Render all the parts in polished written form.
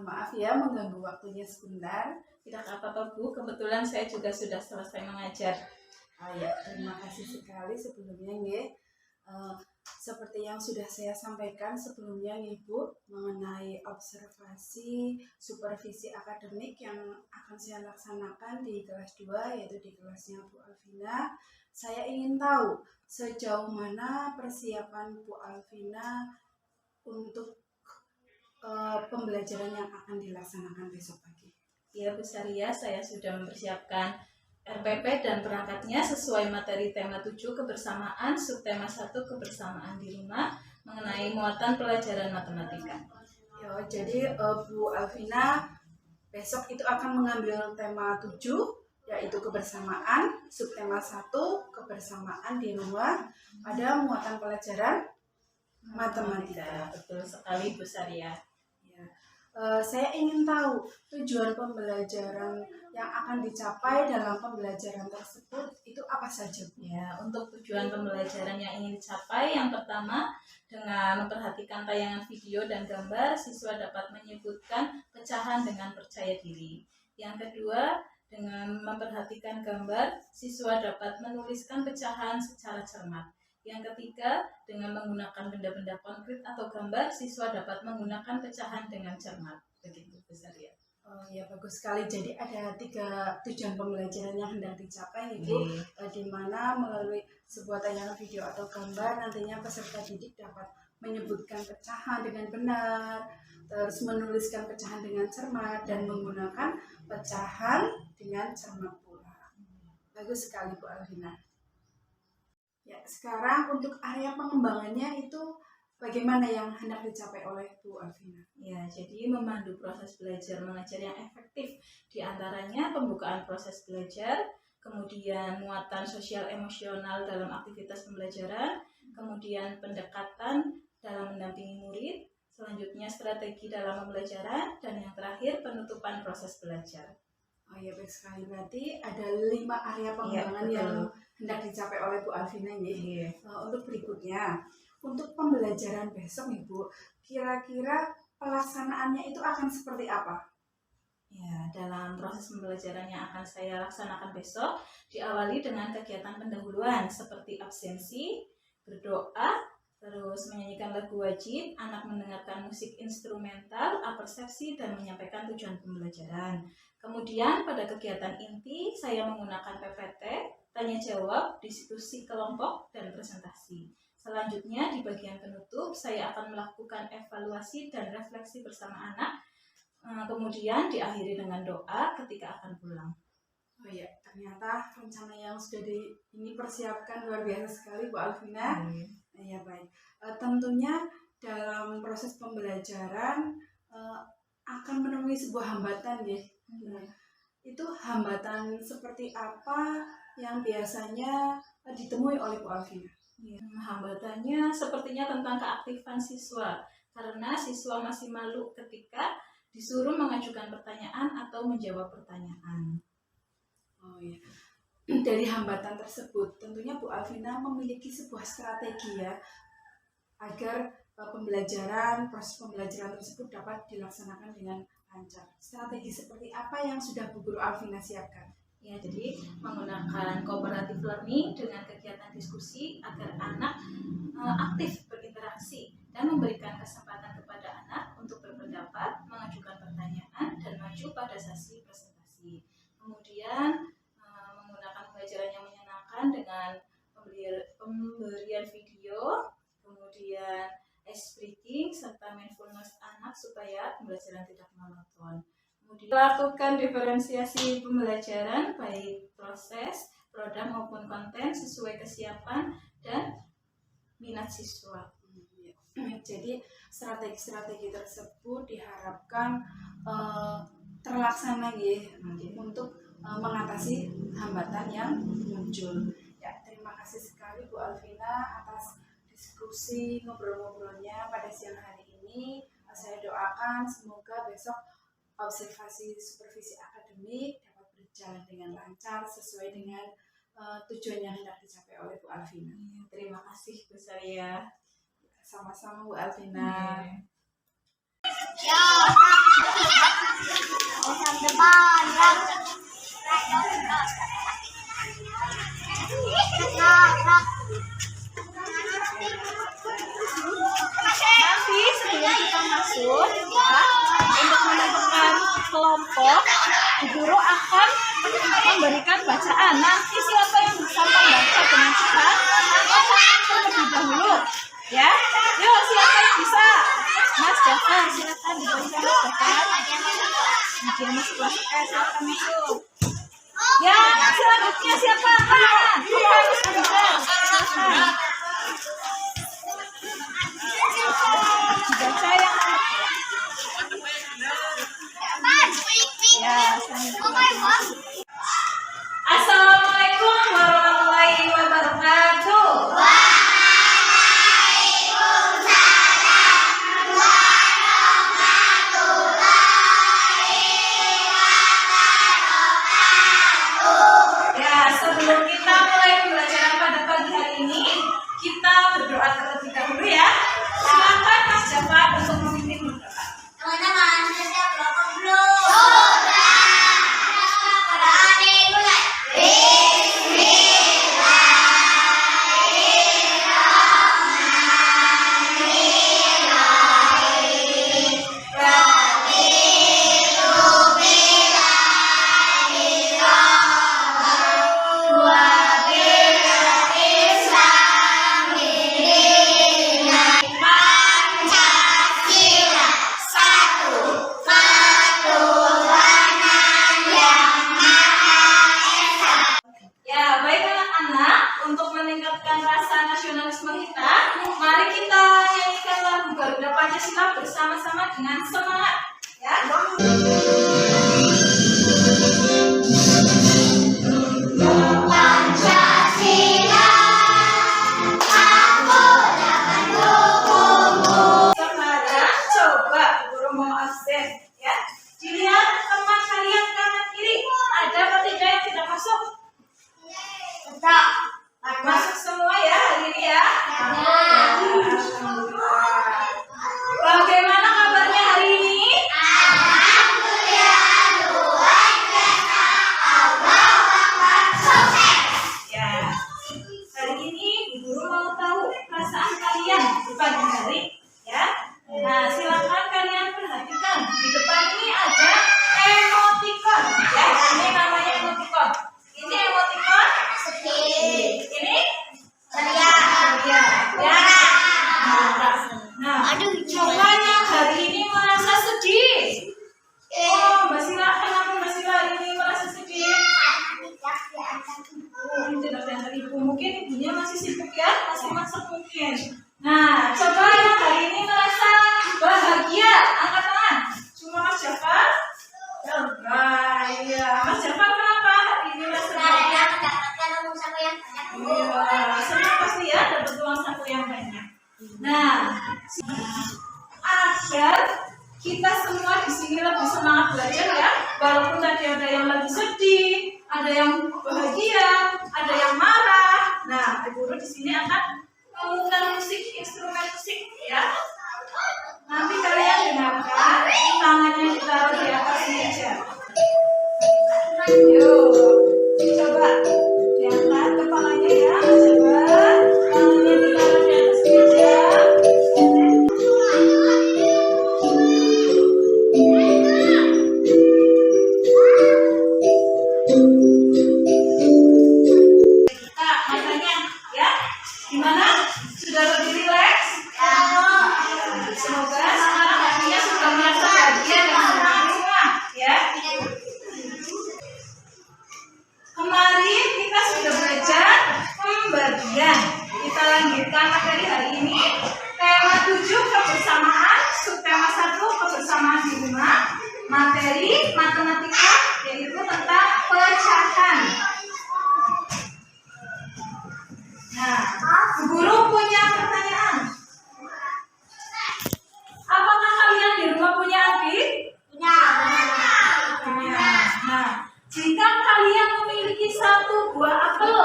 maaf ya mengganggu waktunya sebentar. Tidak apa-apa Bu, kebetulan saya juga sudah selesai mengajar. Oh ya, terima kasih sekali sebelumnya nggih. Seperti yang sudah saya sampaikan sebelumnya Ibu mengenai observasi supervisi akademik yang akan saya laksanakan di kelas 2 yaitu di kelasnya Bu Alvina. Saya ingin tahu sejauh mana persiapan Bu Alvina untuk pembelajaran yang akan dilaksanakan besok pagi. Ya Bu Saria, saya sudah mempersiapkan RPP dan perangkatnya sesuai materi tema 7 kebersamaan, subtema 1 kebersamaan di rumah mengenai muatan pelajaran matematika. Ya, jadi Bu Alvina besok itu akan mengambil tema 7 yaitu kebersamaan, subtema 1 kebersamaan di rumah pada muatan pelajaran matematika. Betul sekali Bu Saria. Saya ingin tahu tujuan pembelajaran yang akan dicapai dalam pembelajaran tersebut itu apa saja? Ya, untuk tujuan pembelajaran yang ingin dicapai, yang pertama dengan memperhatikan tayangan video dan gambar, siswa dapat menyebutkan pecahan dengan percaya diri. Yang kedua, dengan memperhatikan gambar, siswa dapat menuliskan pecahan secara cermat. Yang ketiga, dengan menggunakan benda-benda konkret atau gambar, siswa dapat menggunakan pecahan dengan cermat. Begitu besar ya. Oh ya, bagus sekali. Jadi ada 3 tujuan pembelajaran yang hendak dicapai Ibu, di mana melalui sebuah tayangan video atau gambar nantinya peserta didik dapat menyebutkan pecahan dengan benar, terus menuliskan pecahan dengan cermat dan menggunakan pecahan dengan cermat pula. Bagus sekali Bu Alvina. Ya, sekarang untuk area pengembangannya itu bagaimana yang hendak dicapai oleh Bu Alvina? Ya, jadi memandu proses belajar mengajar yang efektif, diantaranya pembukaan proses belajar, kemudian muatan sosial emosional dalam aktivitas pembelajaran, kemudian pendekatan dalam mendampingi murid, selanjutnya strategi dalam pembelajaran, dan yang terakhir penutupan proses belajar. Oh ya, baik sekali. Berarti ada 5 area pengembangan yang hendak dicapai oleh Bu Alvina ya. Untuk berikutnya, untuk pembelajaran besok Ibu, kira-kira pelaksanaannya itu akan seperti apa? Ya, dalam proses pembelajaran yang akan saya laksanakan besok, diawali dengan kegiatan pendahuluan seperti absensi, berdoa, terus menyanyikan lagu wajib, anak mendengarkan musik instrumental, apersepsi, dan menyampaikan tujuan pembelajaran. Kemudian pada kegiatan inti, saya menggunakan PPT, tanya jawab, diskusi kelompok, dan presentasi. Selanjutnya di bagian penutup, saya akan melakukan evaluasi dan refleksi bersama anak. Kemudian diakhiri dengan doa ketika akan pulang. Oh ya, ternyata rencana yang sudah ini persiapkan luar biasa sekali Bu Alvina. Ya baik. Tentunya dalam proses pembelajaran akan menemui sebuah hambatan ya. Itu hambatan seperti apa yang biasanya ditemui oleh Bu Alvina? Ya, hambatannya sepertinya tentang keaktifan siswa, karena siswa masih malu ketika disuruh mengajukan pertanyaan atau menjawab pertanyaan. Oh ya. Dari hambatan tersebut, tentunya Bu Alvina memiliki sebuah strategi ya agar proses pembelajaran tersebut dapat dilaksanakan dengan lancar. Strategi seperti apa yang sudah Bu Guru Alvina siapkan? Ya, jadi menggunakan cooperative learning dengan kegiatan diskusi agar anak aktif berinteraksi dan memberikan kesempatan kepada anak untuk berpendapat, mengajukan pertanyaan, dan maju pada sesi presentasi. Kemudian menggunakan pembelajaran yang menyenangkan dengan pemberian video, kemudian ice breaking, serta mindfulness anak supaya pembelajaran tidak monoton. Kemudian lakukan diferensiasi pembelajaran baik proses, produk maupun konten sesuai kesiapan dan minat siswa. Jadi strategi-strategi tersebut diharapkan terlaksana ya untuk mengatasi hambatan yang muncul. Ya, terima kasih sekali Bu Alvina atas diskusi ngobrol-ngobrolnya pada siang hari ini. Saya doakan semoga besok observasi supervisi akademik dapat berjalan dengan lancar sesuai dengan tujuan yang hendak dicapai oleh Bu Alvina. Terima kasih Bu Saria. Sama-sama Bu Alvina. Nanti sebelum kita masuk, ya, untuk menentukan kelompok, guru akan memberikan bacaan. Nanti siapa yang bisa membaca dengan cepat, angkat tangan terlebih dahulu. Ya, yuk siapa yang bisa? Mas Jafar, silakan dibaca Mas Jafar. Dia masuk kelas silakan masuk. Ya, selanjutnya siapa? Bukan Mas Jafar, silakan. Dibaca yang ya, Assalamualaikum warahmatullahi wabarakatuh. Ya, sebelum kita mulai pembelajaran pada pagi hari ini, kita berdoa terlebih dahulu ya. Silakan Mas Jafar untuk memimpin berdoa. Teman-teman, sudah berapa belum? Sudah. Pada adik mulai. Ya, baik anak-anak, untuk meningkatkan rasa nasionalisme kita, mari kita nyanyikan lagu Garuda Pancasila bersama-sama dengan semangat. Ya. Pancasila, aku akan dukungmu. Sekarang coba guru mau absen. Ya. Dilihat teman kalian kanan kiri, ada atau tidak yang tidak masuk? Tetap. Masuk semua ya hari ini ya. Alhamdulillah. Bagaimana kabarnya hari ini? Ya. Hari ini Bu Guru mau tahu perasaan kalian di pagi hari, ya. Nah, silakan kalian perhatikan di depan ini ada emoticon, ya. Ini namanya emoticon. Ini emoticon. Ini ya. Nah, coba yang hari ini merasa sedih. Oh, Mbak Sila, kenapa Mbak Sila hari ini merasa sedih? Tidak diantar ibu, mungkin ibunya masih sibuk ya, masih masak mungkin. Nah, coba yang hari ini merasa bahagia, angkat tangan. Cuma Mas Jafar? Nah, iya. Mas Jafar kenapa hari ini merasa bahagia? Iya, senang pasti ya dapat uang saku yang banyak. Nah, agar kita semua di sini lebih semangat belajar ya, walaupun tadi ada yang lagi sedih, ada yang bahagia, ada yang marah. Nah, Ibu Guru di sini akan memutar musik, instrumen musik ya. Nanti kalian dengarkan, tangannya ditaruh di atas meja. Yuk, coba diangkat kepalanya ya, coba tangannya ditaruh di atas meja. Matanya ya, gimana? Sudah lebih rileks? Semoga sekarang hatinya sudah merasa bahagia dan senang semua ya. Kemarin kita sudah belajar pembagian. Kita lanjutkan materi hari ini. Tema 7 kebersamaan, subtema 1 kebersamaan di rumah. Materi matematika yaitu tentang pecahan. Nah, Bu Guru punya pertanyaan. Apakah kalian di rumah punya adik? Punya. Nah, jika kalian memiliki satu buah apel,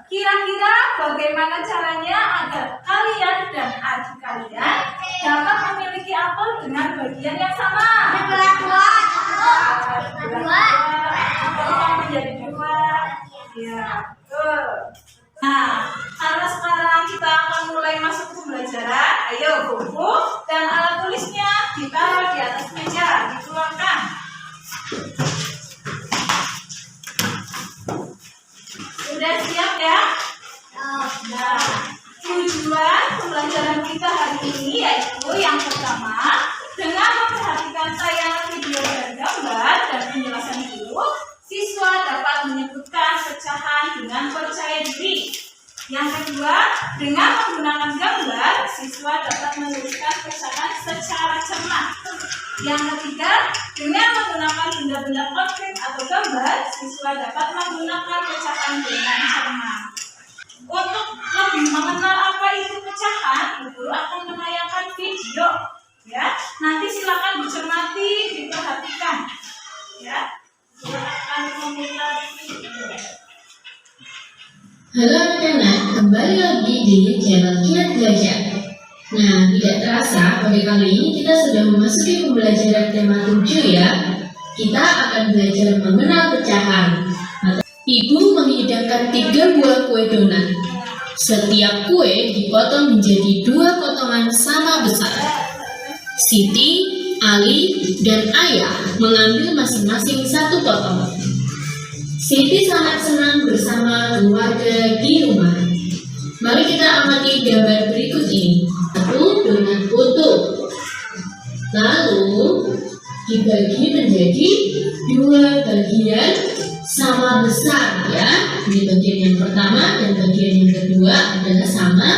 kira-kira bagaimana caranya agar kalian dan adik kalian dapat memiliki apel dengan bagian yang sama. Menjadi dua. Ya, betul. Nah, karena sekarang kita akan mulai masuk ke pembelajaran, ayo buku dan alat tulisnya ditaruh di atas meja, dituangkan. Sudah siap ya? Nah, tujuan pembelajaran kita hari ini yaitu yang pertama, dengan memperhatikan tayangan video dan gambar dan penjelasan guru, siswa dapat menyebutkan pecahan dengan percaya diri. Yang kedua, dengan menggunakan gambar, siswa dapat menuliskan pecahan secara cermat. Yang ketiga, dengan menggunakan benda-benda konkret atau gambar, siswa dapat menggunakan pecahan dengan cermat. Untuk lebih mengenal apa itu pecahan, guru akan menayangkan video. Ya, nanti silakan dicermati, diperhatikan. Ya, silakan memutar video. Halo anak-anak, kembali lagi di channel Kiat Belajar. Nah, tidak terasa pada kali ini kita sudah memasuki pembelajaran tema 7 ya. Kita akan belajar mengenal pecahan. Ibu menghidangkan 3 buah kue donat. Setiap kue dipotong menjadi 2 potongan sama besar. Siti, Ali, dan Ayah mengambil masing-masing 1 potong. Siti sangat senang bersama keluarga di rumah. Mari kita amati gambar berikut ini. 1 donat utuh. Lalu dibagi menjadi 2 bagian sama besar ya. Di bagian yang pertama dan bagian yang kedua adalah sama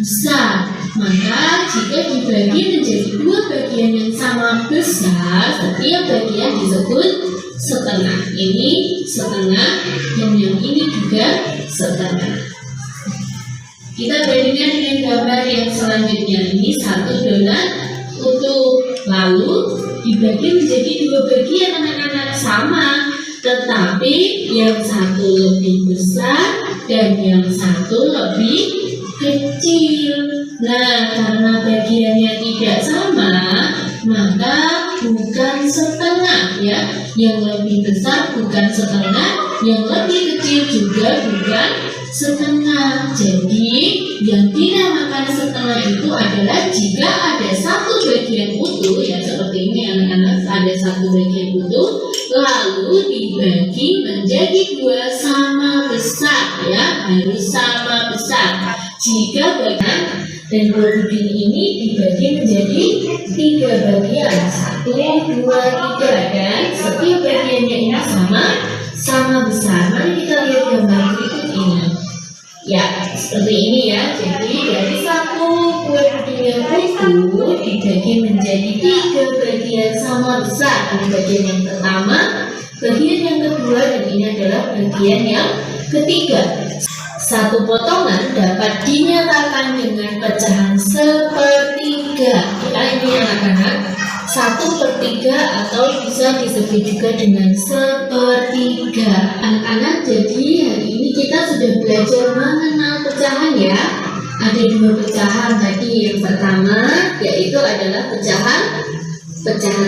besar. Maka jika dibagi menjadi 2 bagian yang sama besar, setiap bagian disebut setengah. Ini setengah dan yang ini juga setengah. Kita bandingkan dengan gambar yang selanjutnya. Ini 1 donat utuh. Lalu dibagi menjadi 2 bagian anak-anak sama. Tetapi yang satu lebih besar dan yang satu lebih kecil. Nah, karena bagiannya tidak sama, maka bukan setengah ya. Yang lebih besar bukan setengah, yang lebih kecil juga bukan setengah. Jadi, yang dinamakan setengah itu adalah jika ada 1 bagian utuh ya, seperti ini anak-anak, ada 1 bagian utuh lalu dibagi menjadi 2 sama besar ya, harus sama besar. Jika bagian dan buah puding ini dibagi menjadi 3 bagian, 1, 2, 3 dan setiap bagiannya ini sama besar. Mari kita lihat gambar berikut ini. Ya, seperti ini ya. Jadi dari 1 kue puding yang utuh dibagi menjadi 3 bagian sama besar. Ini bagian yang pertama, bagian yang kedua, dan ini adalah bagian yang ketiga. 1 potongan dapat dinyatakan dengan pecahan sepertiga. Ya, ini anak-anak 1/3 atau bisa disebut juga dengan sepertiga. Anak-anak, jadi hari ini kita sudah belajar mengenal pecahan ya. Ada 2 pecahan tadi. Yang pertama yaitu adalah pecahan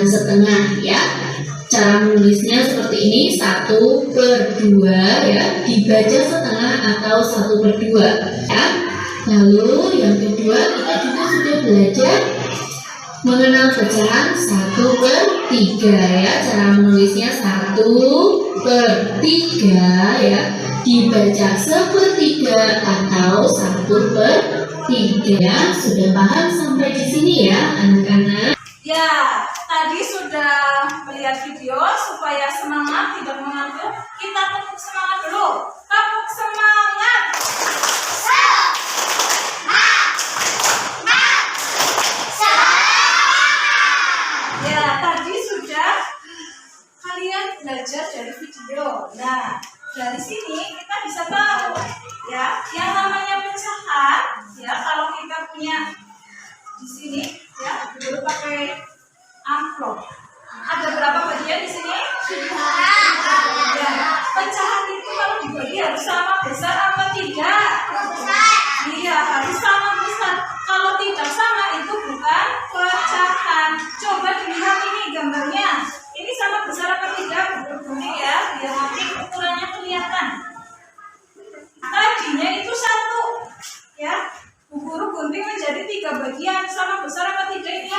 setengah ya. Cara menulisnya seperti ini, 1/2 ya, dibaca setengah atau 1/2 ya. Lalu yang kedua kita juga sudah belajar mengenal pecahan 1/3 ya. Cara menulisnya 1/3 ya, dibaca 1/3 atau 1/3 ya. Sudah paham sampai di sini ya anak-anak? Ya, tadi sudah melihat video supaya semangat tidak mengantuk. Kita tepuk semangat dulu. Tepuk semangat. Ya, tadi sudah kalian belajar dari video. Nah, dari sini kita bisa tahu ya, yang namanya pecahan ya, kalau kita punya di sini ya, dulu pakai amplop. Ada berapa bagian di sini? Ya, pecahan itu kalau dibagi harus sama besar apa tidak? Iya, harus sama besar. Kalau tidak sama itu bukan gunting ya, biar nanti ukurannya kelihatan. Tadinya itu 1, ya. Bu Guru gunting menjadi 3 bagian, sama besar apa tidak ini?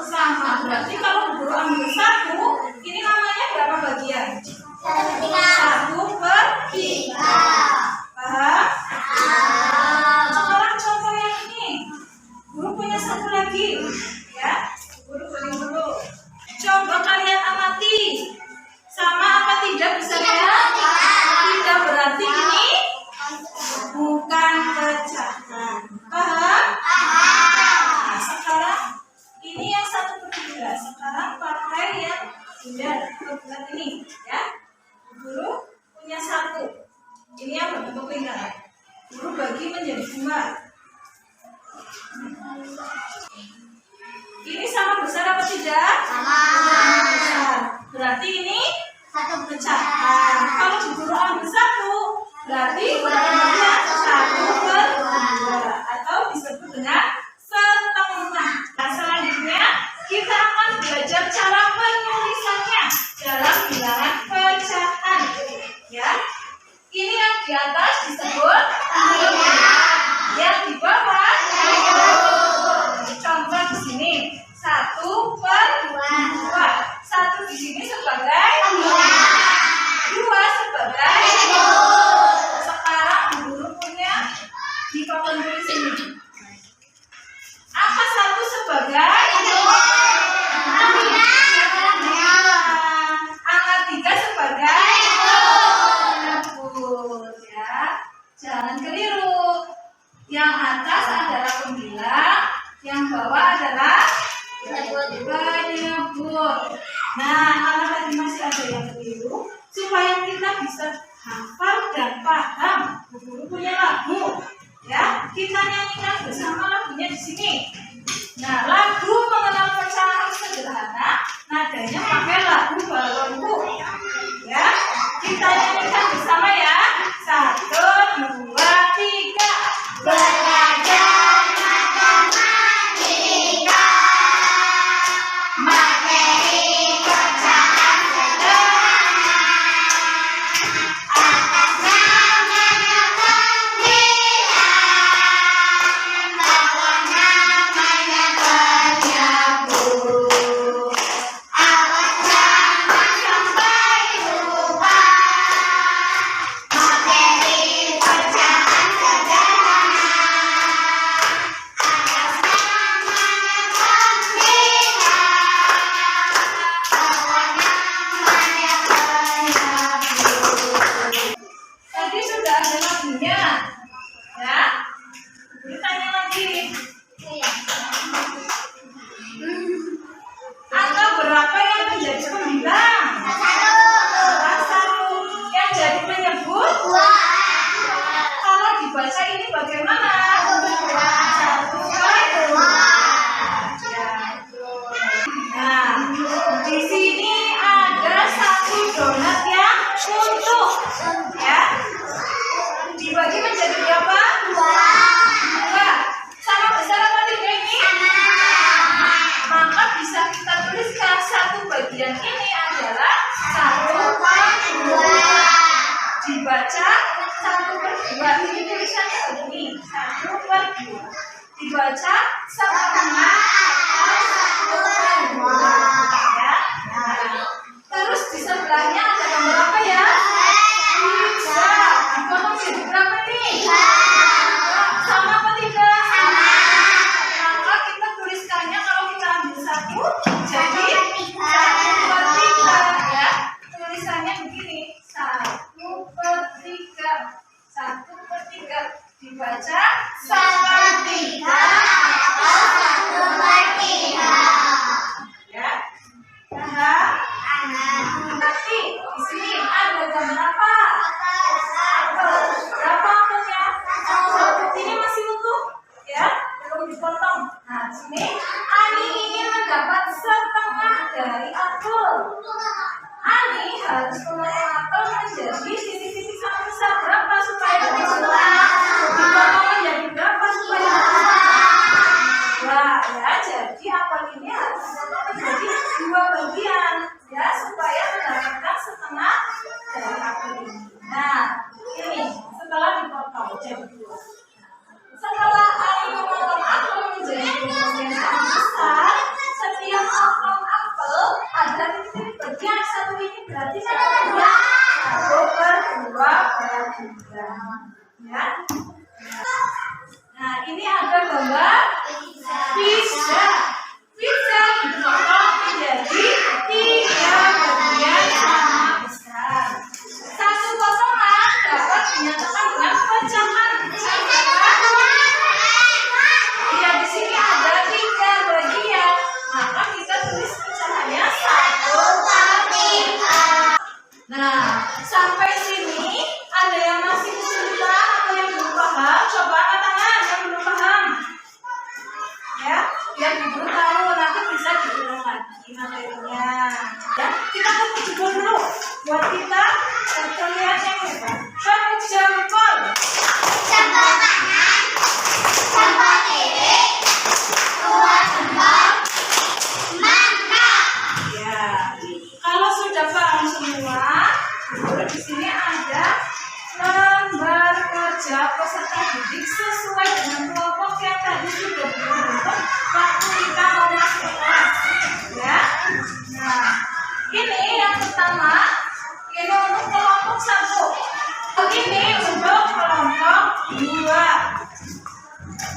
Sama. Berarti kalau Bu Guru ambil 1, ini namanya berapa bagian? 1/3. Paham? Sekarang contoh yang ini. Guru punya 1 lagi, ya. Guru gunting dulu. Coba kalian amati, sama apa tidak bisa lihat? Tidak, berarti ini bukan pecahan. Paham? Nah, sekarang ini yang 1/3. Sekarang pakai yang bulat ini, ya. Guru punya 1. Ini yang berbentuk lingkaran. Guru bagi menjadi 2. Ini sama besar apa tidak? Sama. Besar. Berarti ini 1 pecahan. Kalau Guru ambil 1, berarti berapa bagian? 1/2 atau disebut dengan setengah. Nah, selanjutnya kita akan belajar cara penulisannya dalam bilangan pecahan. Ya, ini yang di atas disebut yang di bawah. Contoh di sini 1/2. 1 di sini sebagai 2 sebagai. Sekarang Guru punya di papan tulis ini. Apa 1 sebagai? Angka 3 sebagai? Ya, jangan keliru. Yang atas adalah pembilang, yang bawah adalah penyebut. Nah, kalau tadi masih ada yang keliru, supaya kita bisa hafal dan paham, Bu Guru punya lagu, ya. Kita nyanyikan bersama lagunya di sini. Nah, lagu mengenal pecahan sederhana, nadanya pakai lagu balonku, ya. Kita nyanyikan bersama ya. 1, 2, 3. Belajar matematika, materi pecahan sederhana, atas namanya pembilang, bawah namanya penyebut. Awas jangan sampai lupa, materi pecahan sederhana, atas namanya pembilang, bawah namanya penyebut. Tadi sudah ada lagunya, ya. Guru tanya lagi. Angka berapa yang menjadi pembilang? 1. Yang jadi penyebut? Kalau dibaca ini bagaimana? 1/2. Nah, di sini ada 1 donat yang utuh, ya. Dibagi menjadi berapa? 2. Sama besar apa tidak ini? Maka bisa kita tuliskan 1 bagian ini adalah 1/2. Dibaca 1/2. Ini tulisannya begini, 1/2. Dibaca setengah atau 1/2. Ya. Nah, terus di sebelahnya ada gambar apa ya? Pizza. Dipotong jadi berapa nih? Sama apa tidak? Maka kita tuliskannya kalau kita ambil 1 jadi 1/3, ya. Tulisannya begini, 1/3. 1/3 dibaca 1/3 atau 1/3. Ya. Paham? Nanti di sini ada gambar apa? Berapa angkanya? 1. Ini masih utuh, ya, belum dipotong. Nah, di sini Ani ingin mendapat setengah dari apel. Ani harus memotong apel menjadi titik-titik sama besar berapa supaya lebih jelas? Dipotong menjadi berapa supaya lebih jelas? Wah, ya, jadi apel ini harus dipotong menjadi 2 bagian, ya, supaya mendapatkan satu ini berarti 1/2/3. Ya. Nah, ini ada gambar pizza. Pizza dipotong menjadi 3 bagian sama besar. Satu potongan dapat dinyatakan dengan pecahan. Ya, di sini ada 3 bagian. Maka kita tulis pecahannya 1/3. Nah, sampai sini ada yang masih kesulitan atau yang belum paham? Coba angkat tangan yang belum paham. Ya, yang belum tahu nanti bisa diulang lagi materinya. Ya, kita tepuk jempol dulu buat kita terlihat yang hebat. Tepuk jempol. Jempol kanan, jempol kiri, 2 jempol. Mantap. Ya, kalau sudah paham semua, di sini ada lembar kerja peserta didik sesuai dengan kelompok yang tadi sudah dibentuk waktu kita mau masuk kelas. Ya, nah ini yang pertama, ini untuk kelompok 1. Ini untuk kelompok 2.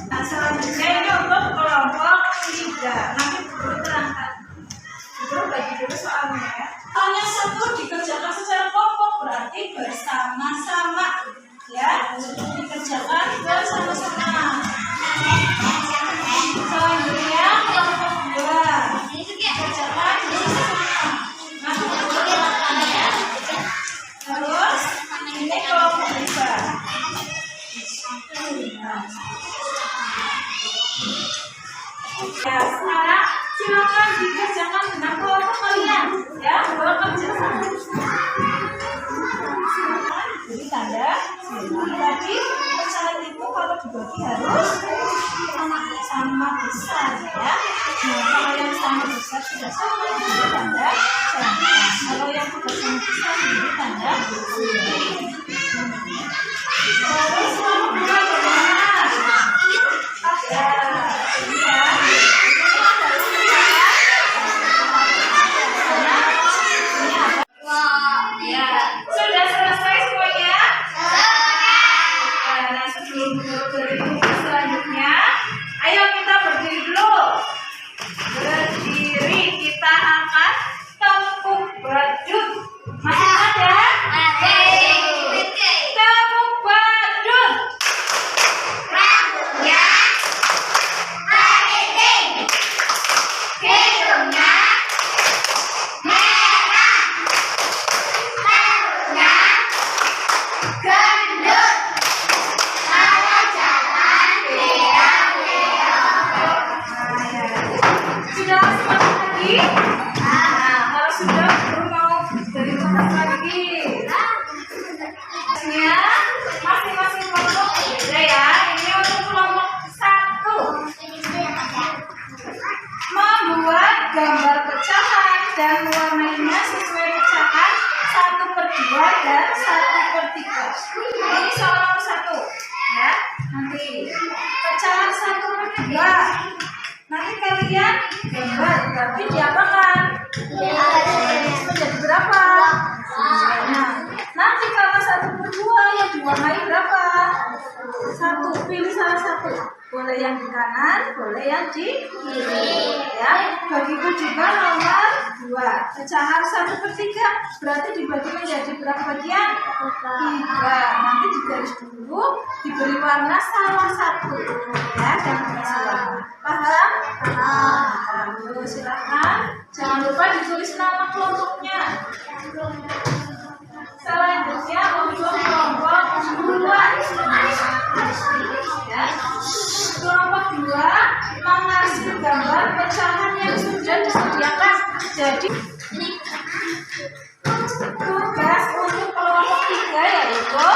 Nah, selanjutnya ini untuk kelompok 3. Nanti guru terangkan. Guru bagi dulu soalnya ya. Soalnya 1 dikerjakan secara kelompok berarti bersama-sama. Ya, dikerjakan bersama-sama. Selanjutnya kelompok 2 dikerjakan bersama-sama. Nah, ya. Terus ini kelompok 3. Ya, sekarang silakan dikerjakan dengan kelompok kalian. Ya, bekerja sama. Jadi tanda tadi pecahan itu kalau dibagi harus sama besar ya. Nah, kalau yang sama besar sudah sama jadi tanda sama. Kalau yang tidak sama besar jadi tanda terus kelompok 2 bagaimana? Ya, ini ya. Ya, sudah selesai semuanya? Nah, sebelum berikut selanjutnya, ayo kita berdiri dulu. Berdiri, kita akan tepuk badut. Masih ada? Tepuk badut. Rambutnya keriting, hidungnya merah, rambutnya gendut, kalau jalan beong-beong. Sudah semangat lagi? Nah, kalau sudah baru mau dari kelas lagi. Ya, masing-masing kelompok beda ya. Ini untuk kelompok 1. Membuat gambar pecahan dan mewarnainya sesuai pecahan 1/2 dan 1/3. Ini soal nomor 1 ya. Nanti pecahan 1/3. Nanti kalian gambar tapi diapakan? Menjadi berapa? Nah, nanti kalau 1/2 yang diwarnai berapa? 1. Pilih salah satu. Boleh yang di kanan, boleh yang di kiri. Ya, begitu juga nomor 2. Pecahan 1/3 berarti dibagi menjadi berapa bagian? 3. Nanti digaris dulu, diberi warna salah satu. Ya, jangan dikasih warna. Paham? Paham. Silakan. Jangan lupa ditulis nama kelompoknya. Selanjutnya untuk kelompok 2. Ya. Kelompok 2 mengasih gambar pecahan yang sudah disediakan. Jadi tugas untuk kelompok 3 yaitu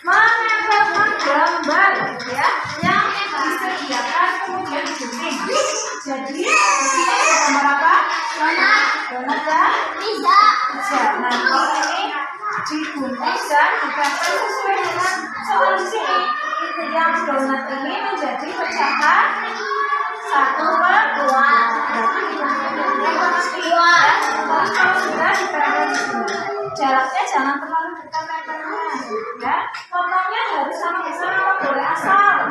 menempelkan gambar ya yang disediakan kemudian digunting. Jadi di sini ada gambar apa? Donat dan pizza. Nah, kalau ini digunting dan digambar sesuai dengan soal di sini. Yang donat ini menjadi pecahan 1/3 1/2. Kalau sudah dipepet jaraknya jangan terlalu dekat pepetnya, ya. Potongnya harus sama-sama, boleh asal.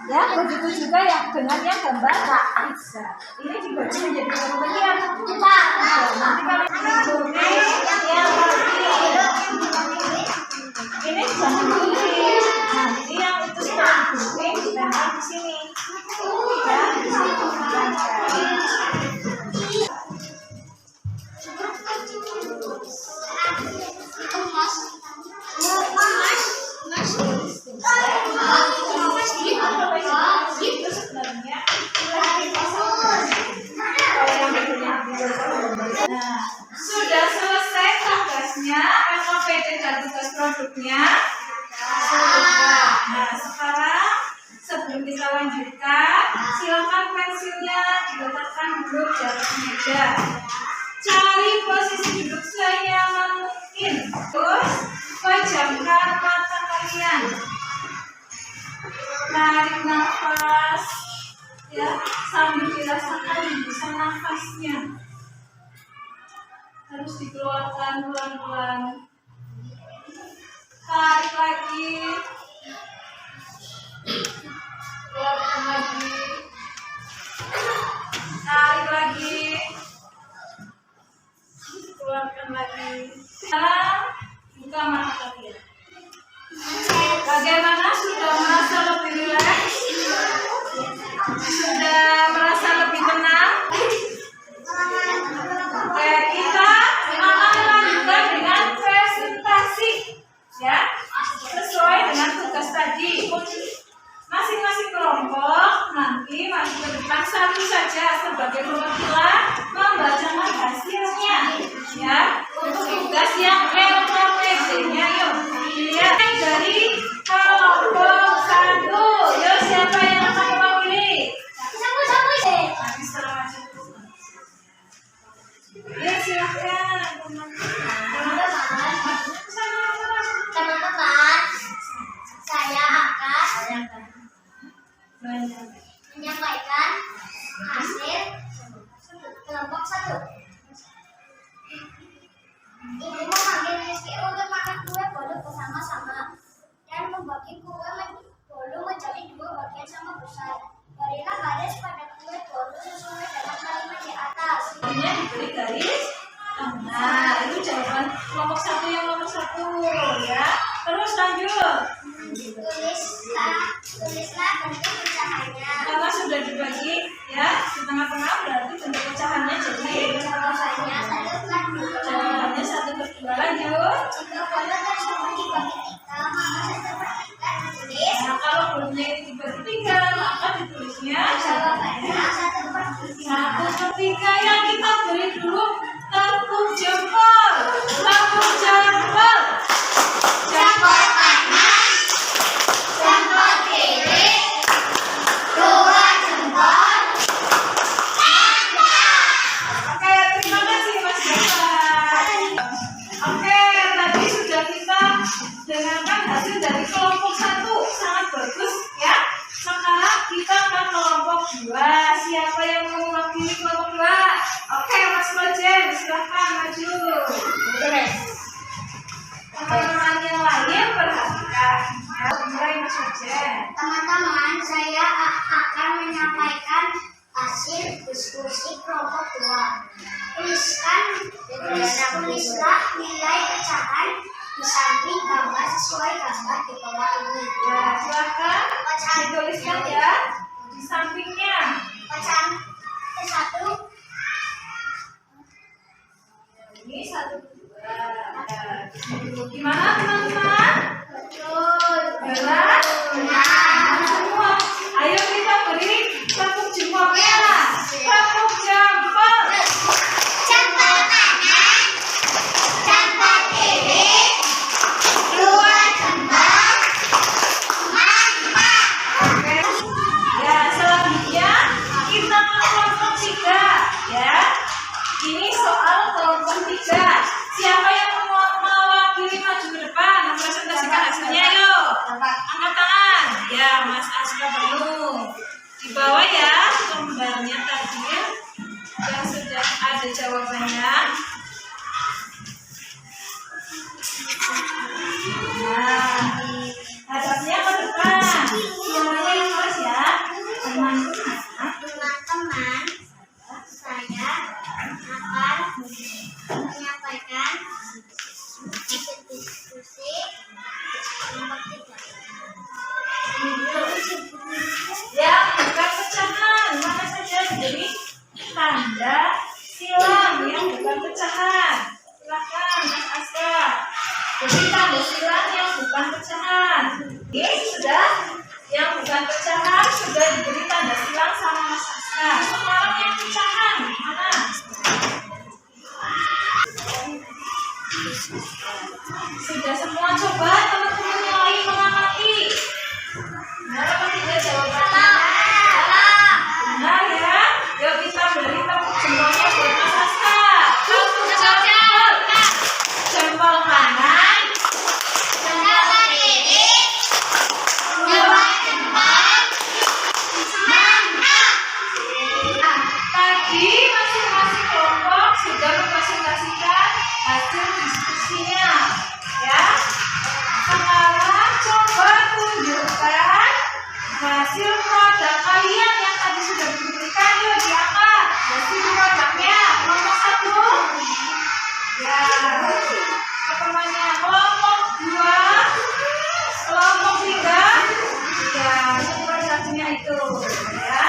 Ya, begitu juga yang dengan yang gambar pizza. Ini dibagi menjadi berapa bagian? Nanti kalau ditulis yang ini jangan ditulis. Nanti yang itu setelah ditulis ditempel di sini. Ya, di sini. Nah, sudah selesai tugasnya, LKPD dan tugas produknya. Nah, sekarang sebelum kita lanjutkan, silakan pensilnya diletakkan dulu di atas meja. Cari posisi duduk senyaman mungkin. Terus, pejamkan mata kalian. Tarik nafas, ya, sambil dirasakan hembusan nafasnya. Harus dikeluarkan pelan-pelan. Tarik lagi, keluarkan lagi, tarik lagi, keluarkan lagi. Sekarang buka mata kalian. Bagaimana, sudah merasa lebih rileks? Sudah merasa lebih tenang? Oke, kita akan lanjutkan dengan presentasi, ya, sesuai dengan tugas tadi. Masing-masing kelompok nanti maju ke depan satu saja sebagai perwakilan membacakan hasilnya, ya, untuk tugas yang LKPD-nya. Yuk, dilihat dari kelompok 1. Yuk, siapa yang akan mewakili? Ya, silakan. Teman-teman, saya akan menyampaikan hasil kelompok 1. Ibu memanggil Rizky untuk makan kue bolu bersama-sama dan membagi kue bolu menjadi 2 bagian sama besar. Berilah garis pada kue bolu sesuai dengan kalimat di atas. Ini diberi garis. Nah, itu jawaban kelompok 1 yang nomor 1, ya. Terus lanjut. Tulislah bentuk pecahannya. Karena sudah dibagi, ya, di tengah-tengah berarti bentuk pecahannya jadi Jawabannya 1/2. jawabannya 1/2. Lanjut. Jika bolu tersebut dibagi 3, maka 1/3 ditulis. Nah, kalau bolunya dibagi 3, maka ditulisnya Jawabannya jawabannya 1/3. 1/3. Yang kita beri dulu tepuk jempol. Tepuk jempol. Jempol kanan, jempol kiri, 2 jempol. Oke, terima kasih Mas Bapak. Oke, tadi sudah kita dengarkan hasil dari kelompok 1, sangat bagus, ya. Sekarang kita ke kelompok 2. Siapa yang mau mewakili kelompok 2? Oke, Mas Rojen, silahkan maju. Teman-teman yang lain perhatikan. Ya, mulai Mas Rojen. Teman-teman, saya akan menyampaikan hasil diskusi kelompok 2. Tulislah nilai pecahan di samping gambar sesuai gambar di bawah ini. Ya, silahkan dituliskan ya di sampingnya. Pecahan ke-1 Ini 1, 2. Gimana teman-teman? Berat? Semua. Ayo kita beri tepuk jempolnya. Tepuk jempol. jempol kanan, jempol kiri, 2 jempol. Mantap. Oke. Ya, selanjutnya kita ke kelompok 3, ya. Ini soal kelompok 3. Siapa yang mau mewakili maju ke depan? Nomor ada jawabannya. Nah, hadapnya ke depan. Suaranya yang keras ya. Teman-teman, saya akan menyampaikan hasil diskusi nomor 3. yang bukan pecahan mana saja jadi tanda silang yang bukan pecahan. Silakan Mas Aska. Jadi tanda silang yang bukan pecahan. Oke, sudah. Yang bukan pecahan sudah diberi tanda silang sama Mas Aska. Sekarang yang pecahan mana? Sudah semua, coba teman-teman yang lain mengamati. Benar apa tidak jawabannya? Benar ya. Yuk kita beri tepuk jempolnya buat Mas Aska. Satu jempol. Jempol kanan. Jempol kiri. Jempol depan. Mantap. Tadi masing-masing kelompok sudah mempresentasikan hasil diskusinya, ya. Sekarang coba tunjukkan hasil produk kalian yang tadi sudah diberikan. Yuk diangkat hasil produknya. Kelompok 1, ya. Temannya kelompok 2, kelompok 3, ya. Produk-produknya itu, ya.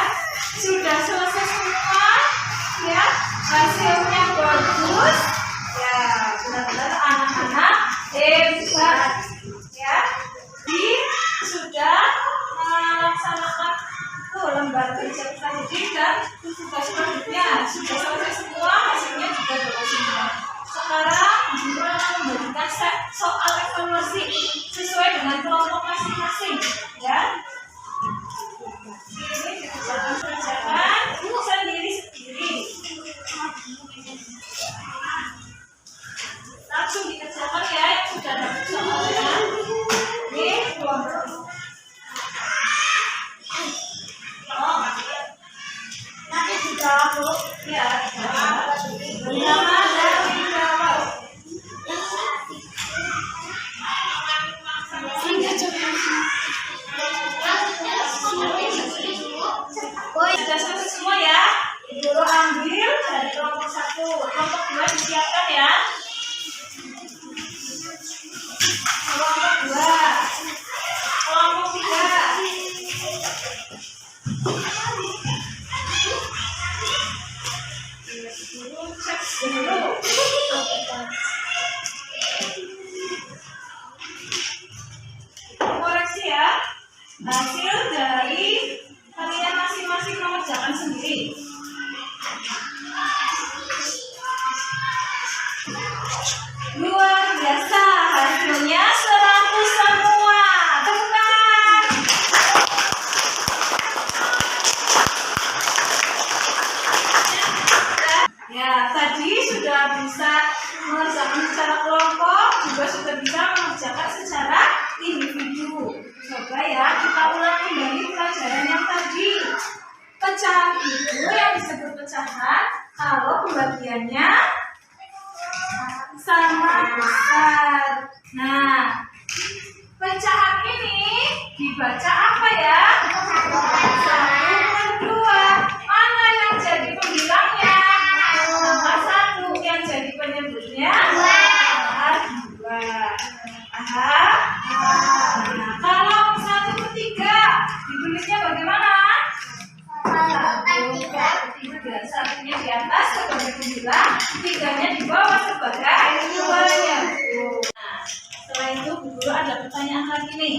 Sudah selesai semua, ya. Hasilnya bagus, ya. Benar-benar anak-anak hebat, ya. Jadi sudah melaksanakan tuh lembar kerja kita tadi dan tugas selanjutnya sudah selesai semua, hasilnya juga bagus semua. Sekarang guru akan memberikan soal evaluasi sesuai dengan kelompok masing-masing, ya. Ini dikerjakan sendiri-sendiri. Langsung dikerjakan ya yang sudah dapat soalnya. Ini kelompok. Nanti dijawab Bu. Ya, pertama dari dijawab. Sudah selesai semua ya. Guru ambil dari kelompok 1, kelompok 2 disiapkan ya. Kelompok 2, kelompok 3. Cek dulu. Koreksi ya. Hasil dari kalian masing-masing mengerjakan sendiri. Luar biasa, hasilnya 100 semua. Teman. Ya, tadi sudah bisa mengerjakan secara kelompok, juga sudah bisa mengerjakan secara individu. Coba ya, kita ulang kembali pelajaran yang tadi. Pecahan itu yang disebut pecahan kalau pembagiannya sama besar. Nah, pecahan ini dibaca apa ya? 1/2. Mana yang jadi pembilangnya? Angka 1. Yang jadi penyebutnya? 2. Nah, kalau 1/3 ditulisnya bagaimana? 1/3. 1-nya di atas sebagai pembilang, 3-nya di bawah sebagai penyebut. Nah, setelah itu guru ada pertanyaan lagi nih.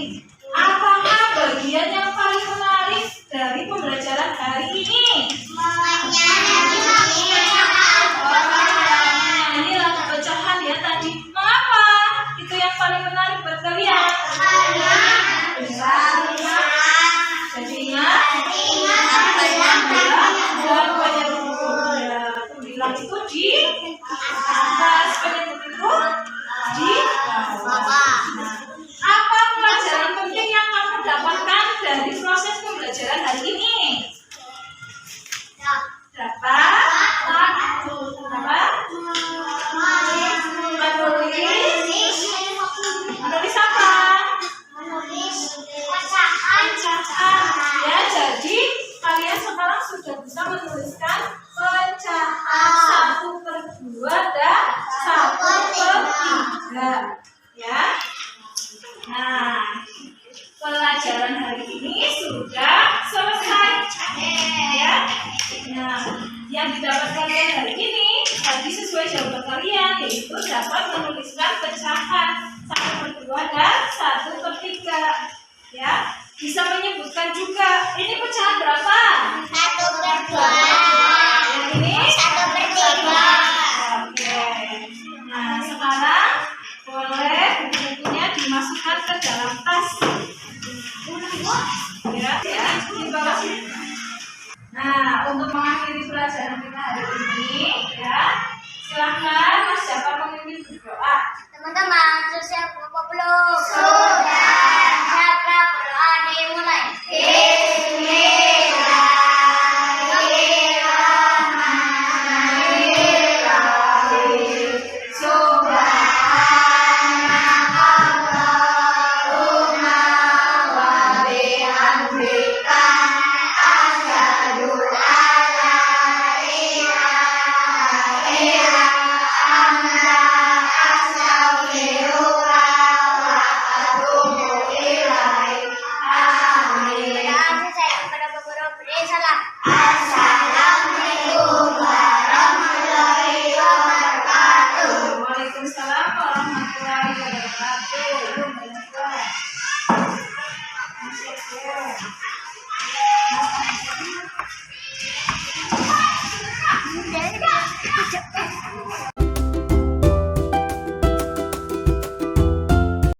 Apakah bagian yang paling menarik dari pembelajaran hari ini? Ini lagu pecahan ya tadi. Mengapa? Itu yang paling menarik buat kalian. Jadi ingat. Dan pembilang itu di atas, penyebut itu di bawah. Apa pelajaran penting yang kamu dapatkan dari proses pembelajaran hari ini? Dapat sesuai jawaban kalian, yaitu dapat menuliskan pecahan 1/2 dan 1/3. Ya, bisa menyebutkan juga ini pecahan berapa? 1/2. Yang ini 1/3. Oke. Nah, sekarang boleh buku-bukunya dimasukkan ke dalam tas. Ya, di bawah sini. Nah, untuk mengakhiri pelajaran kita hari ini, ya, silahkan Mas Jafar memimpin berdoa. Teman-teman, terus yang belum?